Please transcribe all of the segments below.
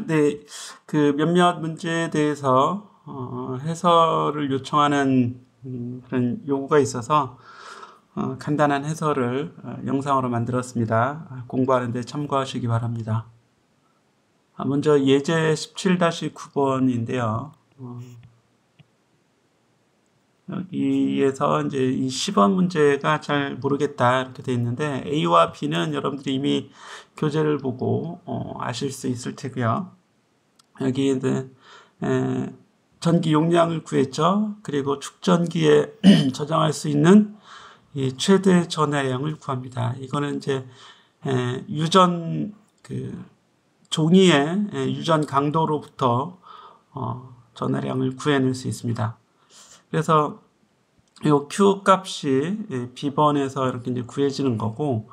네. 그 몇몇 문제에 대해서 해설을 요청하는 그런 요구가 있어서 간단한 해설을 영상으로 만들었습니다. 공부하는 데 참고하시기 바랍니다. 먼저 예제 17-9번인데요. 여기에서 이제 이 10번 문제가 잘 모르겠다 이렇게 돼 있는데 A와 B는 여러분들이 이미 교재를 보고 아실 수 있을 테고요. 여기 이제 전기 용량을 구했죠. 그리고 축전기에 저장할 수 있는 이 최대 전하량을 구합니다. 이거는 이제 유전 종이의 유전 강도로부터 전하량을 구해낼 수 있습니다. 그래서 이 Q 값이 B번에서 이렇게 이제 구해지는 거고,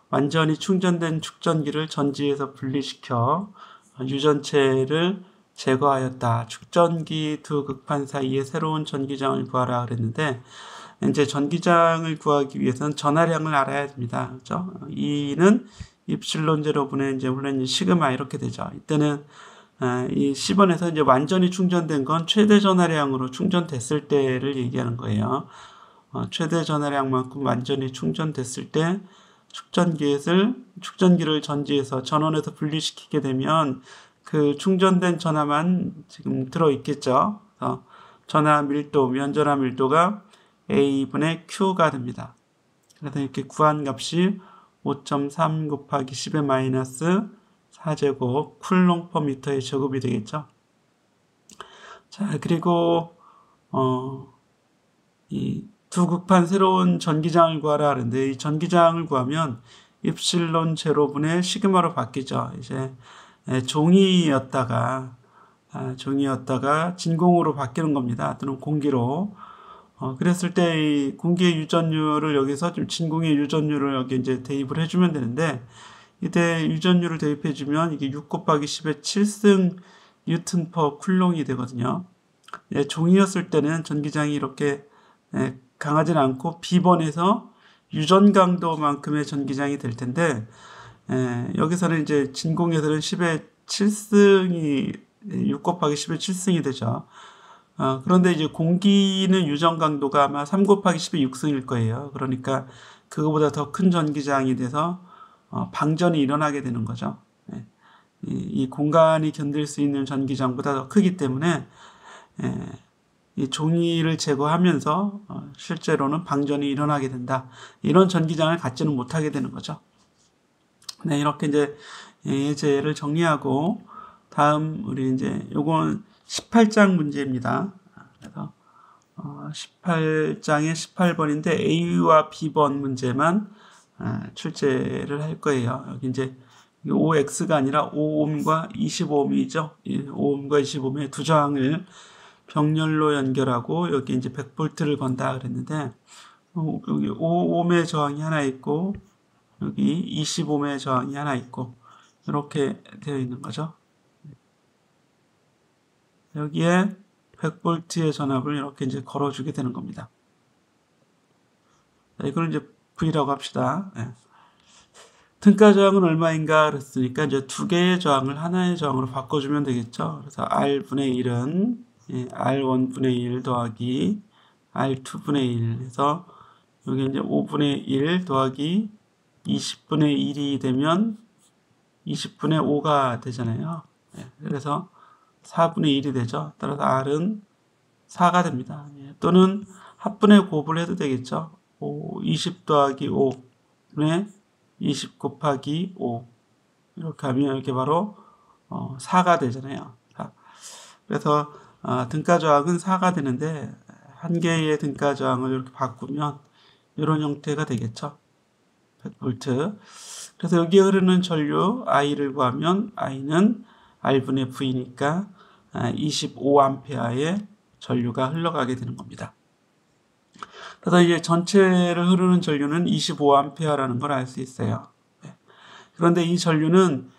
완전히 충전된 축전기를 전지에서 분리시켜 유전체를 제거하였다. 축전기 두 극판 사이에 새로운 전기장을 구하라 그랬는데, 이제 전기장을 구하기 위해서는 전하량을 알아야 됩니다. 그렇죠? E는 입실론 제로분의 이제 물론 시그마 이렇게 되죠. 이때는 이 10번에서 이제 완전히 충전된 건 최대 전하량으로 충전됐을 때를 얘기하는 거예요. 최대 전하량만큼 완전히 충전됐을 때 축전기를 전지에서 전원에서 분리시키게 되면 그 충전된 전하만 지금 들어있겠죠. 그래서 전하 밀도, 면전하 밀도가 A분의 Q가 됩니다. 그래서 이렇게 구한 값이 5.3 곱하기 10의 마이너스 4제곱 쿨롱 퍼 미터의 제곱이 되겠죠. 자, 그리고 이 두 극판 새로운 전기장을 구하라 하는데, 이 전기장을 구하면 입실론 제로분의 시그마로 바뀌죠. 이제 종이였다가 진공으로 바뀌는 겁니다. 또는 공기로. 그랬을 때 이 공기의 유전율을 여기서 좀 진공의 유전율을 여기 이제 대입을 해주면 되는데, 이때 유전율을 대입해주면 이게 6 곱하기 10의 7승 뉴턴 퍼 쿨롱이 되거든요. 종이였을 때는 전기장이 이렇게 강하진 않고 B번에서 유전 강도만큼의 전기장이 될 텐데, 여기서는 이제 진공에서는 10의 7승이 6 곱하기 10의 7승이 되죠. 그런데 이제 공기는 유전 강도가 아마 3 곱하기 10의 6승일 거예요. 그러니까 그거보다 더 큰 전기장이 돼서 방전이 일어나게 되는 거죠. 이 공간이 견딜 수 있는 전기장보다 더 크기 때문에 이 종이를 제거하면서 실제로는 방전이 일어나게 된다. 이런 전기장을 갖지는 못하게 되는 거죠. 네, 이렇게 이제 예제를 정리하고 다음 우리 이제 요건 18장 문제입니다. 그래서 18장의 18번인데 A와 B번 문제만 출제를 할 거예요. 여기 이제 5X가 아니라 5옴과 25옴이죠. 5옴과 25옴의 두 저항을 병렬로 연결하고 여기 이제 100V를 건다 그랬는데, 여기 5옴의 저항이 하나 있고 여기 25옴의 저항이 하나 있고 이렇게 되어 있는 거죠. 여기에 100V의 전압을 이렇게 이제 걸어주게 되는 겁니다. 자, 이걸 이제 V라고 합시다. 등가 저항은 얼마인가 그랬으니까 이제 두 개의 저항을 하나의 저항으로 바꿔주면 되겠죠. 그래서 R분의 1은 R1분의 1 더하기 R2분의 1 해서 여기 이제 5분의 1 더하기 20분의 1이 되면 20분의 5가 되잖아요. 그래서 4분의 1이 되죠. 따라서 R은 4가 됩니다. 또는 합분의 곱을 해도 되겠죠. 20 더하기 5분의 20 곱하기 5 이렇게 하면 이렇게 바로 4가 되잖아요. 그래서 등가 저항은 4가 되는데 한 개의 등가 저항을 이렇게 바꾸면 이런 형태가 되겠죠. 100V. 그래서 여기에 흐르는 전류 I를 구하면 I는 R분의 V니까 25A의 전류가 흘러가게 되는 겁니다. 그래서 이제 전체를 흐르는 전류는 25A라는 걸 알 수 있어요. 그런데 이 전류는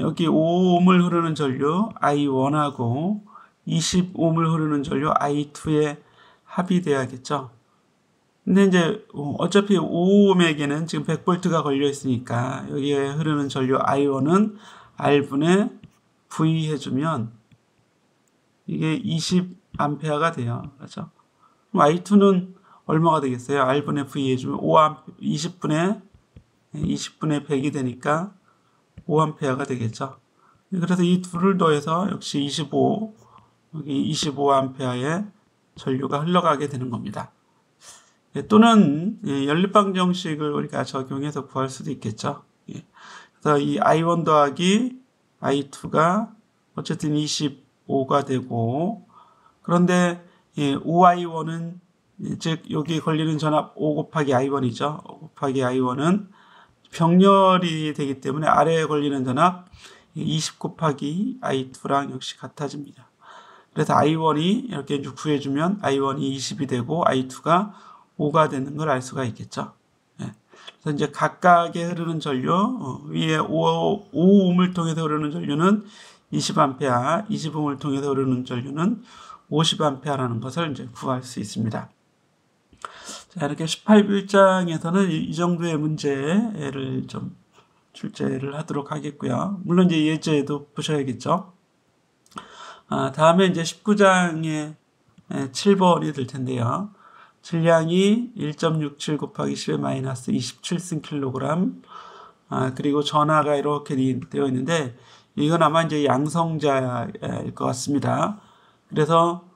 여기 5옴을 흐르는 전류 I1하고 20옴을 흐르는 전류 I2에 합이 돼야겠죠. 근데 이제 어차피 5옴에게는 지금 100V가 걸려 있으니까 여기에 흐르는 전류 I1은 R분의 V 해주면 이게 20A가 돼요. 그렇죠? 그럼 I2는 얼마가 되겠어요? R분의 V 해주면 20분의 100이 되니까 5A가 되겠죠. 그래서 이 둘을 더해서 역시 25, 여기 25A의 전류가 흘러가게 되는 겁니다. 또는 연립방정식을 우리가 적용해서 구할 수도 있겠죠. 그래서 이 I1 더하기 I2가 어쨌든 25가 되고, 그런데 5I1은 즉 여기 걸리는 전압 5 곱하기 I1이죠. 5 곱하기 I1은 병렬이 되기 때문에 아래에 걸리는 전압 20 곱하기 I2랑 역시 같아집니다. 그래서 I1이 이렇게 구해주면 I1이 20이 되고 I2가 5가 되는 걸 알 수가 있겠죠. 그래서 이제 각각의 흐르는 전류, 위에 5옴을 통해서 흐르는 전류는 20A, 20옴을 통해서 흐르는 전류는 50A라는 것을 이제 구할 수 있습니다. 자, 이렇게 18일장에서는 이 정도의 문제를 좀 출제를 하도록 하겠고요. 물론 이제 예제도 보셔야겠죠. 다음에 이제 19장에 7번이 될 텐데요. 질량이 1.67 곱하기 10의 마이너스 27승 킬로그램. 그리고 전하가 이렇게 되어 있는데, 이건 아마 이제 양성자일 것 같습니다. 그래서,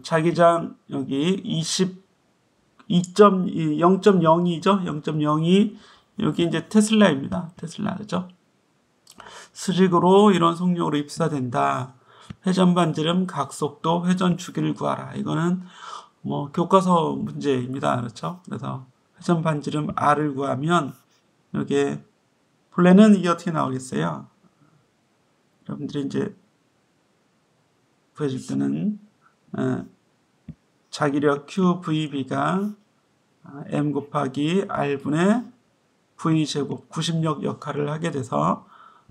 자기장 여기 0.02죠? 0.02. 여기 이제 테슬라입니다. 테슬라, 그죠? 수직으로 이런 속력으로 입사된다. 회전 반지름, 각속도, 회전 주기를 구하라. 이거는 뭐 교과서 문제입니다. 그렇죠? 그래서 회전 반지름 R을 구하면 여기에 본래는 이게 어떻게 나오겠어요? 여러분들이 이제 구해줄 때는 자기력 QVB가 M 곱하기 R분의 V제곱 90력 역할을 하게 돼서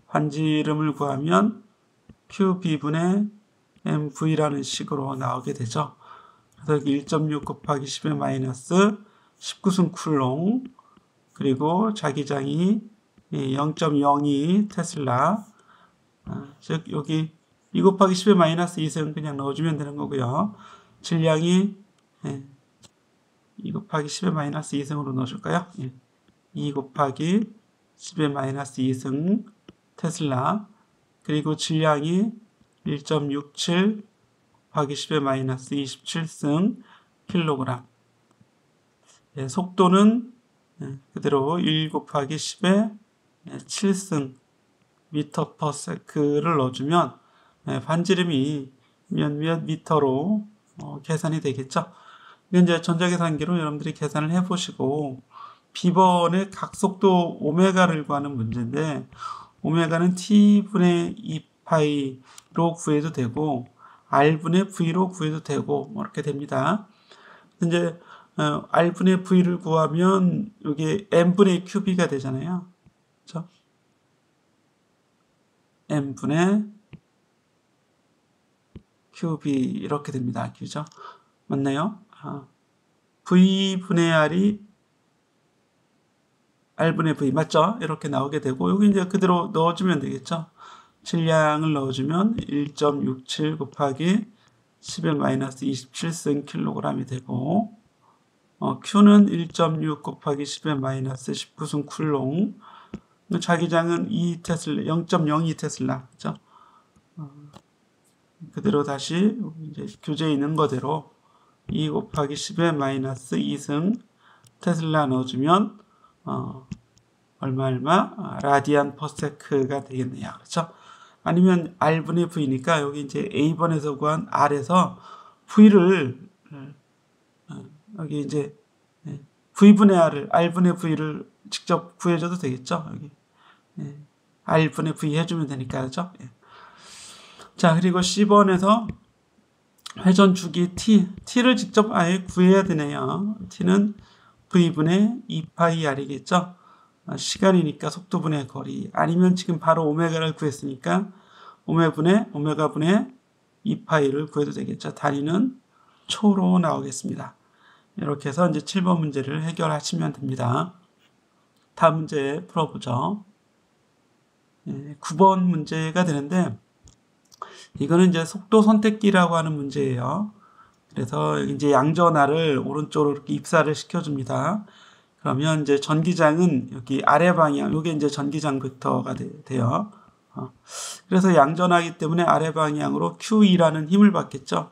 반지름을 구하면 QB분의 MV라는 식으로 나오게 되죠. 그래서 여기 1.6 곱하기 10의 마이너스 19승 쿨롱, 그리고 자기장이 0.02 테슬라, 즉 여기 2 곱하기 10의 마이너스 2승 그냥 넣어주면 되는 거고요. 질량이 2 곱하기 10의 마이너스 2승으로 넣어줄까요? 2 곱하기 10의 마이너스 2승 테슬라, 그리고 질량이 1.67 곱하기 10의 마이너스 27승 킬로그램. 속도는 그대로 1 곱하기 10의 7승 미터 퍼 세크를 넣어주면 반지름이 몇 미터로 계산이 되겠죠. 이제 전자계산기로 여러분들이 계산을 해보시고, B번의 각속도 오메가를 구하는 문제인데, 오메가는 T분의 2파이로 구해도 되고, R분의 V로 구해도 되고, 뭐 이렇게 됩니다. 이제 R분의 V를 구하면 여기 M분의 QB가 되잖아요. 그렇죠? M분의 QB 이렇게 됩니다. 그죠? 맞나요? V분의 R이 R분의 V 맞죠? 이렇게 나오게 되고, 여기 이제 그대로 넣어주면 되겠죠? 질량을 넣어주면 1.67 곱하기 10의 마이너스 27승 킬로그램이 되고, Q는 1.6 곱하기 10의 마이너스 19승 쿨롱, 자기장은 0.02 테슬라, 그죠? 그대로 다시 이제 교재에 있는 거대로 2 곱하기 10의 마이너스 2승 테슬라 넣어주면 얼마 라디안 퍼세크가 되겠네요. 그렇죠? 아니면 R분의 V니까 여기 이제 A번에서 구한 R에서 V를 여기 이제 V분의 R분의 V를 직접 구해줘도 되겠죠? 여기 R분의 V 해주면 되니까, 그렇죠? 자, 그리고 C번에서 회전 주기 T를 직접 아예 구해야 되네요. T는 V분의 2파이 R이겠죠? 시간이니까 속도분의 거리, 아니면 지금 바로 오메가를 구했으니까 오메가분의 2파이를 구해도 되겠죠. 단위는 초로 나오겠습니다. 이렇게 해서 이제 7번 문제를 해결하시면 됩니다. 다음 문제 풀어보죠. 9번 문제가 되는데, 이거는 이제 속도 선택기라고 하는 문제예요. 그래서 이제 양전하를 오른쪽으로 이렇게 입사를 시켜줍니다. 그러면 이제 전기장은 여기 아래 방향, 이게 이제 전기장 벡터가 돼요. 그래서 양전하기 때문에 아래 방향으로 Q2라는 힘을 받겠죠.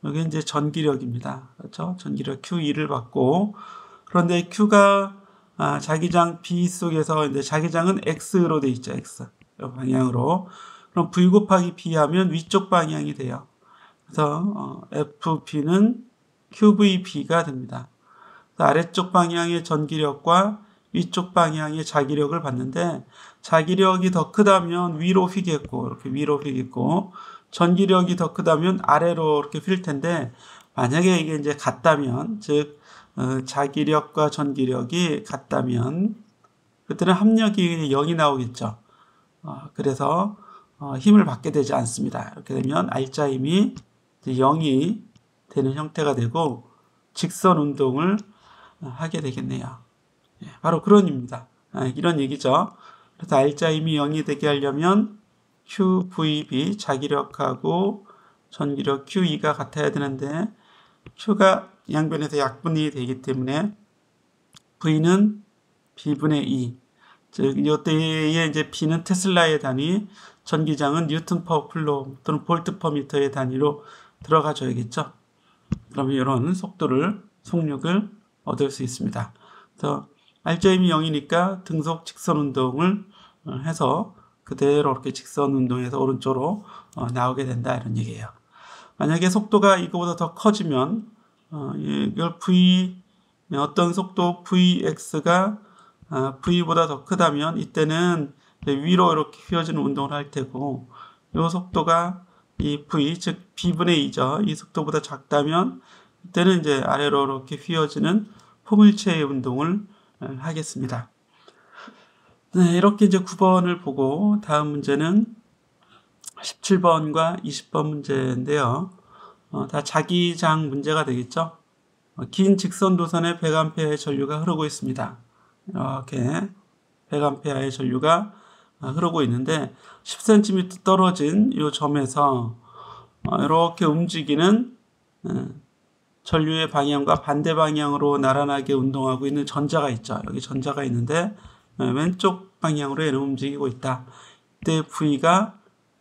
여기 이제 전기력입니다. 그렇죠? 전기력 Q2를 받고, 그런데 Q가 자기장 B 속에서 이제 자기장은 X로 돼 있죠. X 방향으로. 그럼 V 곱하기 B 하면 위쪽 방향이 돼요. 그래서 FB는 QVB가 됩니다. 아래쪽 방향의 전기력과 위쪽 방향의 자기력을 받는데, 자기력이 더 크다면 위로 휘겠고, 이렇게 위로 휘겠고, 전기력이 더 크다면 아래로 이렇게 휠 텐데, 만약에 이게 이제 같다면, 즉 자기력과 전기력이 같다면 그때는 합력이 0이 나오겠죠. 그래서 힘을 받게 되지 않습니다. 이렇게 되면 R자 힘이 0이 되는 형태가 되고 직선 운동을 하게 되겠네요. 바로 그런 의미입니다. 이런 얘기죠. 그래서 R자 힘이 0이 되게 하려면 QVB 자기력하고 전기력 QE가 같아야 되는데 Q가 양변에서 약분이 되기 때문에 V는 B분의 2. 즉, 이때에 이제 B는 테슬라의 단위, 전기장은 뉴턴 퍼 쿨롬 또는 볼트 퍼 미터의 단위로 들어가 줘야겠죠. 그러면 이런 속력을 얻을 수 있습니다. 그래서 R자 힘이 0이니까 등속 직선 운동을 해서 그대로 이렇게 직선 운동에서 오른쪽으로 나오게 된다, 이런 얘기예요. 만약에 속도가 이거보다 더 커지면 이걸 어떤 속도 Vx가 V보다 더 크다면 이때는 위로 이렇게 휘어지는 운동을 할 테고, 이 속도가 이 V, 즉 B분의 2죠. 이 속도보다 작다면 이때는 이제 아래로 이렇게 휘어지는 포물체의 운동을 하겠습니다. 네, 이렇게 이제 9번을 보고 다음 문제는 17번과 20번 문제인데요. 다 자기장 문제가 되겠죠. 긴 직선 도선에 100A의 전류가 흐르고 있습니다. 이렇게 100A의 전류가 흐르고 있는데 10cm 떨어진 이 점에서 이렇게 움직이는 전류의 방향과 반대 방향으로 나란하게 운동하고 있는 전자가 있죠. 여기 전자가 있는데 왼쪽 방향으로 얘는 움직이고 있다. 이때 V가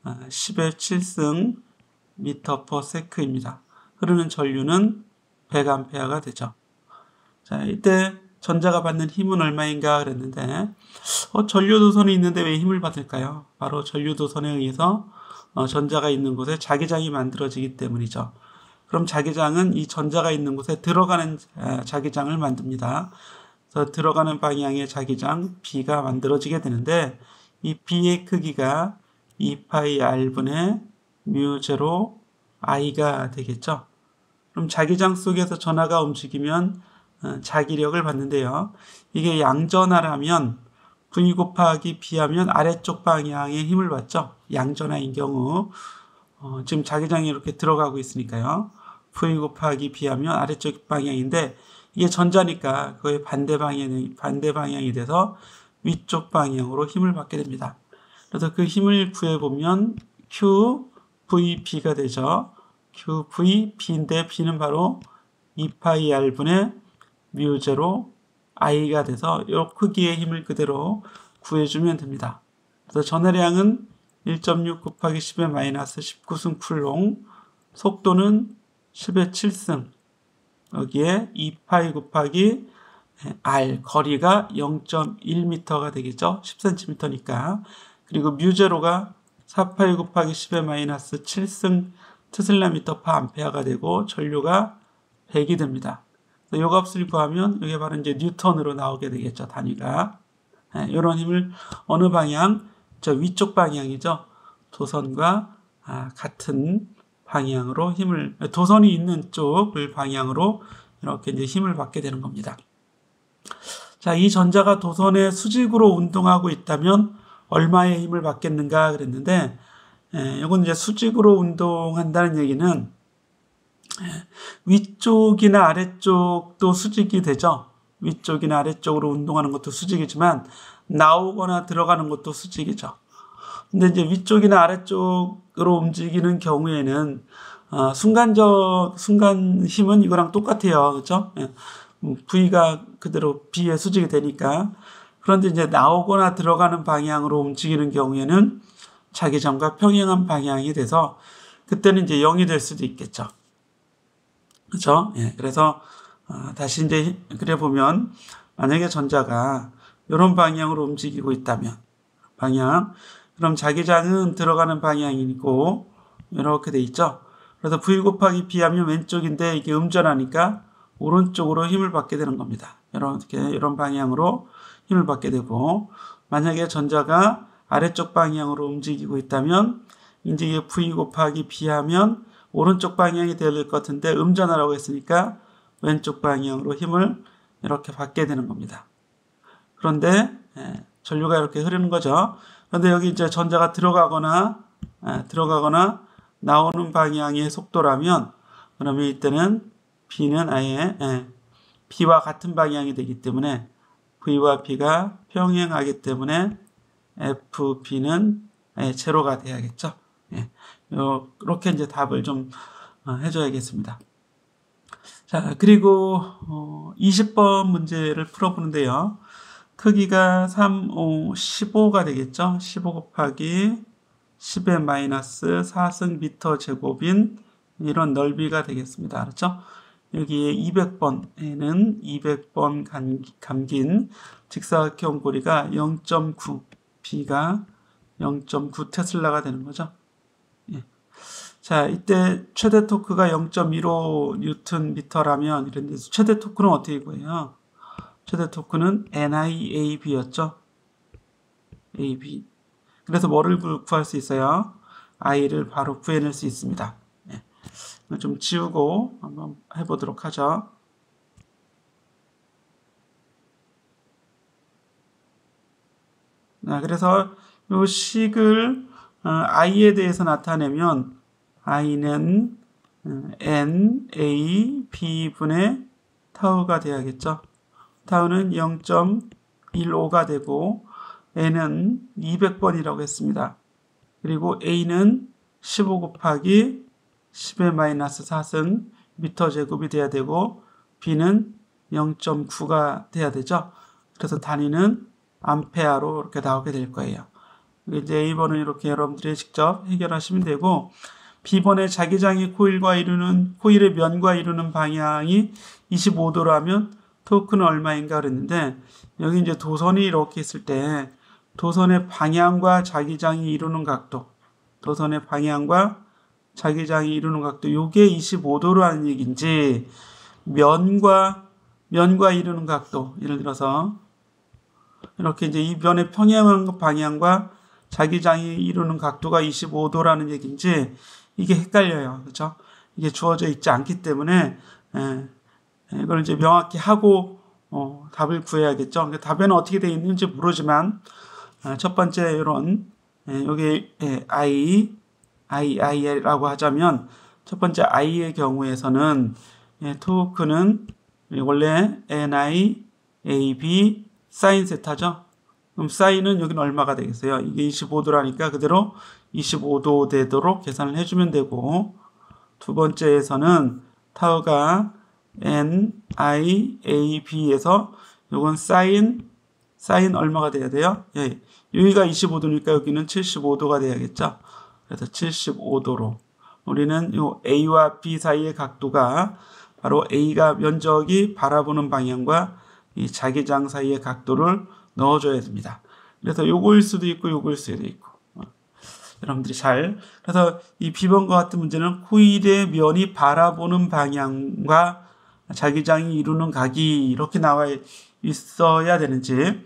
10의 7승 미터 퍼 세크입니다. 흐르는 전류는 100A가 되죠. 자, 이때 전자가 받는 힘은 얼마인가 그랬는데, 전류도선이 있는데 왜 힘을 받을까요? 바로 전류도선에 의해서 전자가 있는 곳에 자기장이 만들어지기 때문이죠. 그럼 자기장은 이 전자가 있는 곳에 들어가는 자기장을 만듭니다. 그래서 들어가는 방향의 자기장 B가 만들어지게 되는데, 이 B의 크기가 2πr분의 μ0 I가 되겠죠. 그럼 자기장 속에서 전하가 움직이면 자기력을 받는데요. 이게 양전하라면 V 곱하기 B 하면 아래쪽 방향에 힘을 받죠. 양전하인 경우 지금 자기장이 이렇게 들어가고 있으니까요. V 곱하기 B 하면 아래쪽 방향인데 이게 전자니까 그거의 반대 방향이 돼서 위쪽 방향으로 힘을 받게 됩니다. 그래서 그 힘을 구해보면 QVB가 되죠. QVB인데 B는 바로 2πr분의 μ0 I가 돼서 이 크기의 힘을 그대로 구해주면 됩니다. 그래서 전해량은 1.6 곱하기 10의 마이너스 19승 쿨롱, 속도는 10의 7승, 여기에 2π 곱하기 R, 거리가 0.1m가 되겠죠. 10cm니까. 그리고 μ0가 4π 곱하기 10의 마이너스 7승 테슬라 미터 퍼 암페어가 되고 전류가 100이 됩니다. 이 값을 구하면 이게 바로 이제 뉴턴으로 나오게 되겠죠. 단위가. 이런 힘을 어느 방향? 저 위쪽 방향이죠. 도선과 같은 방향으로 도선이 있는 쪽을 방향으로 이렇게 이제 힘을 받게 되는 겁니다. 자, 이 전자가 도선의 수직으로 운동하고 있다면 얼마의 힘을 받겠는가 그랬는데, 이건 이제 수직으로 운동한다는 얘기는 위쪽이나 아래쪽도 수직이 되죠. 위쪽이나 아래쪽으로 운동하는 것도 수직이지만 나오거나 들어가는 것도 수직이죠. 근데 이제 위쪽이나 아래쪽으로 움직이는 경우에는 순간 힘은 이거랑 똑같아요. 그렇죠? 예. V가 그대로 B에 수직이 되니까. 그런데 이제 나오거나 들어가는 방향으로 움직이는 경우에는 자기장과 평행한 방향이 돼서 그때는 이제 0이 될 수도 있겠죠. 그렇죠? 예. 그래서 다시 이제 그래 보면 만약에 전자가 이런 방향으로 움직이고 있다면 그럼 자기장은 들어가는 방향이고 이렇게 돼 있죠. 그래서 V 곱하기 B 하면 왼쪽인데 이게 음전하니까 오른쪽으로 힘을 받게 되는 겁니다. 이런 방향으로 힘을 받게 되고, 만약에 전자가 아래쪽 방향으로 움직이고 있다면 이제 이게 V 곱하기 B 하면 오른쪽 방향이 되어야 될 것 같은데 음전하라고 했으니까 왼쪽 방향으로 힘을 이렇게 받게 되는 겁니다. 그런데 전류가 이렇게 흐르는 거죠. 그런데 여기 이제 전자가 들어가거나 나오는 방향의 속도라면, 그러면 이때는 B는 아예 B와 같은 방향이 되기 때문에 V와 B가 평행하기 때문에 FB는 제로가 돼야겠죠. 이렇게 이제 답을 좀 해줘야겠습니다. 자, 그리고 20번 문제를 풀어보는데요. 크기가 3, 5, 15가 되겠죠. 15 곱하기 10의 마이너스 4승 미터 제곱인 이런 넓이가 되겠습니다. 그렇죠? 여기에 200번에는 200번 감긴 직사각형 고리가 0.9, B가 0.9 테슬라가 되는 거죠. 예. 자, 이때 최대 토크가 0.15 뉴턴 미터라면 이런 데서 최대 토크는 어떻게 구해요? 최대 토크는 NIAB였죠. AB. 그래서 뭐를 구할 수 있어요? I를 바로 구해낼 수 있습니다. 좀 지우고 한번 해보도록 하죠. 그래서 이 식을 I에 대해서 나타내면 I는 NAB분의 타우가 돼야겠죠. 타우는 0.15가 되고 N은 200번이라고 했습니다. 그리고 A는 15 곱하기 10의 마이너스 4승 미터 제곱이 돼야 되고 B는 0.9가 돼야 되죠. 그래서 단위는 암페어로 이렇게 나오게 될 거예요. 이제 A번은 이렇게 여러분들이 직접 해결하시면 되고, B번의 자기장이 코일의 면과 이루는 방향이 25도라면 토크는 얼마인가 그랬는데, 여기 이제 도선이 이렇게 있을 때 도선의 방향과 자기장이 이루는 각도, 요게 25도라는 얘기인지, 면과 이루는 각도, 예를 들어서 이렇게 이제 이 면의 평행한 방향과 자기장이 이루는 각도가 25도라는 얘기인지 이게 헷갈려요. 그렇죠? 이게 주어져 있지 않기 때문에 이걸 이제 명확히 하고 답을 구해야겠죠. 그러니까 답에는 어떻게 되어 있는지 모르지만 첫 번째 이런 여기 II라고 하자면 첫 번째 I의 경우에서는 토크는 원래 NIAB 사인 세타죠. 그럼 사인은 여기는 얼마가 되겠어요? 이게 25도라니까 그대로 25도 되도록 계산을 해주면 되고, 두 번째에서는 타우가 NIAB에서 요건 사인 얼마가 돼야 돼요? 여기가 25도니까 여기는 75도가 돼야겠죠. 그래서 75도로 우리는 요 A와 B 사이의 각도가 바로 A가 면적이 바라보는 방향과 이 자기장 사이의 각도를 넣어줘야 됩니다. 그래서 요거일 수도 있고 요거일 수도 있고 여러분들이 그래서 이 B번과 같은 문제는 코일의 면이 바라보는 방향과 자기장이 이루는 각이 이렇게 나와 있어야 되는지,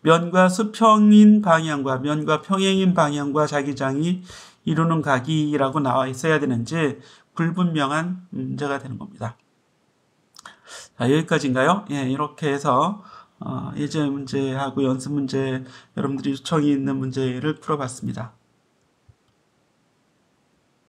면과 수평인 방향과 면과 평행인 방향과 자기장이 이루는 각이라고 나와 있어야 되는지 불분명한 문제가 되는 겁니다. 자, 여기까지인가요? 이렇게 해서 예제 문제하고 연습 문제, 여러분들이 요청이 있는 문제를 풀어봤습니다.